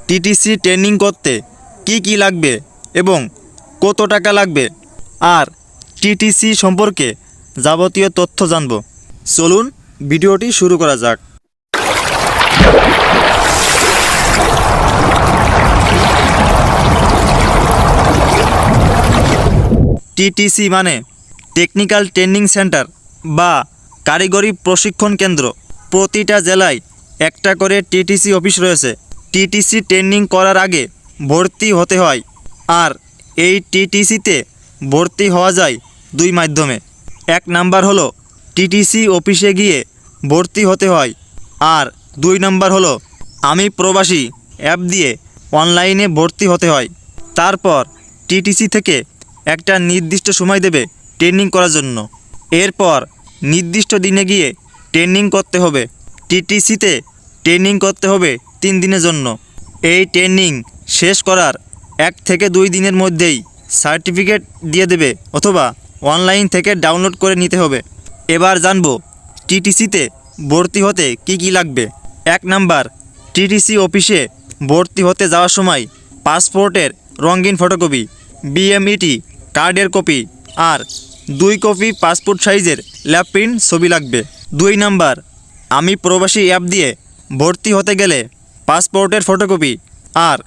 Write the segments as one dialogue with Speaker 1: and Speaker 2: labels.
Speaker 1: TTC training করতে কি লাগবে এবং কত টাকা লাগবে আর টিটিসি সম্পর্কে যাবতীয় তথ্য জানব। চলুন ভিডিওটি শুরু করা যাক। টিটিসি মানে টেকনিক্যাল ট্রেনিং সেন্টার বা কারিগরি প্রশিক্ষণ কেন্দ্র। প্রতিটা জেলায় একটা করে টিটিসি অফিস রয়েছে। টিটিসি ট্রেনিং করার আগে ভর্তি হতে হয়, আর এই টিটিসিতে ভর্তি হওয়া যায় দুই মাধ্যমে। এক নাম্বার হলো টিটিসি অফিসে গিয়ে ভর্তি হতে হয়, আর দুই নাম্বার হলো আমি প্রবাসী অ্যাপ দিয়ে অনলাইনে ভর্তি হতে হয়। তারপর টিটিসি থেকে একটা নির্দিষ্ট সময় দেবে ট্রেনিং করার জন্য। এরপর নির্দিষ্ট দিনে গিয়ে ট্রেনিং করতে হবে। টিটিসিতে ট্রেনিং করতে হবে 3 দিনের জন্য। এই ট্রেনিং শেষ করার 1 থেকে 2 দিনের মধ্যেই সার্টিফিকেট দিয়ে দেবে, অথবা অনলাইন থেকে ডাউনলোড করে নিতে হবে। এবার জানবো টিটিসিতে ভর্তি হতে কি লাগবে। 1 নাম্বার, টিটিসি অফিসে ভর্তি হতে যাওয়ার সময় পাসপোর্টের রঙিন ফটোকপি, বিএমইটি কার্ডের কপি আর 2 কপি পাসপোর্ট সাইজের ল্যাব প্রিন্ট ছবি লাগবে। 2 নাম্বার, আমি প্রবাসী অ্যাপ দিয়ে ভর্তি হতে গেলে পাসপোর্টের ফটোকপি আর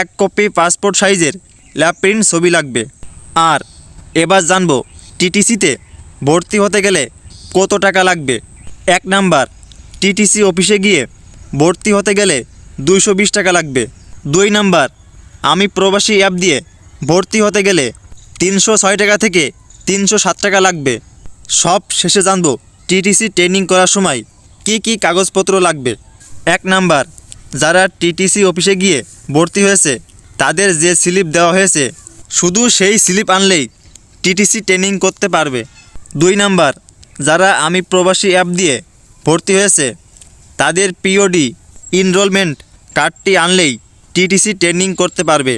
Speaker 1: 1 কপি পাসপোর্ট সাইজের ল্যাব প্রিন্ট ছবি লাগবে। আর এবার জানবো টিটিসিতে ভর্তি হতে গেলে কত টাকা লাগবে। 1 নাম্বার, টিটিসি অফিসে গিয়ে ভর্তি হতে গেলে 220 টাকা লাগবে। 2 নাম্বার, আমি প্রবাসী অ্যাপ দিয়ে ভর্তি হতে গেলে 306 টাকা থেকে 307 টাকা লাগবে। সব শেষে জানবো টিটিসি ট্রেনিং করার সময় কি কাগজপত্র লাগবে। 1 নাম্বার, যারা টিটিসি অফিসে গিয়ে ভর্তি হয়েছে তাদের যে স্লিপ দেওয়া হয়েছে শুধু সেই স্লিপ আনলেই টিটিসি ট্রেনিং করতে পারবে। 2 নাম্বার, যারা আমি প্রবাসী অ্যাপ দিয়ে ভর্তি হয়েছে তাদের পিওডি এনরোলমেন্ট কার্ডটি আনলেই টিটিসি ট্রেনিং করতে পারবে।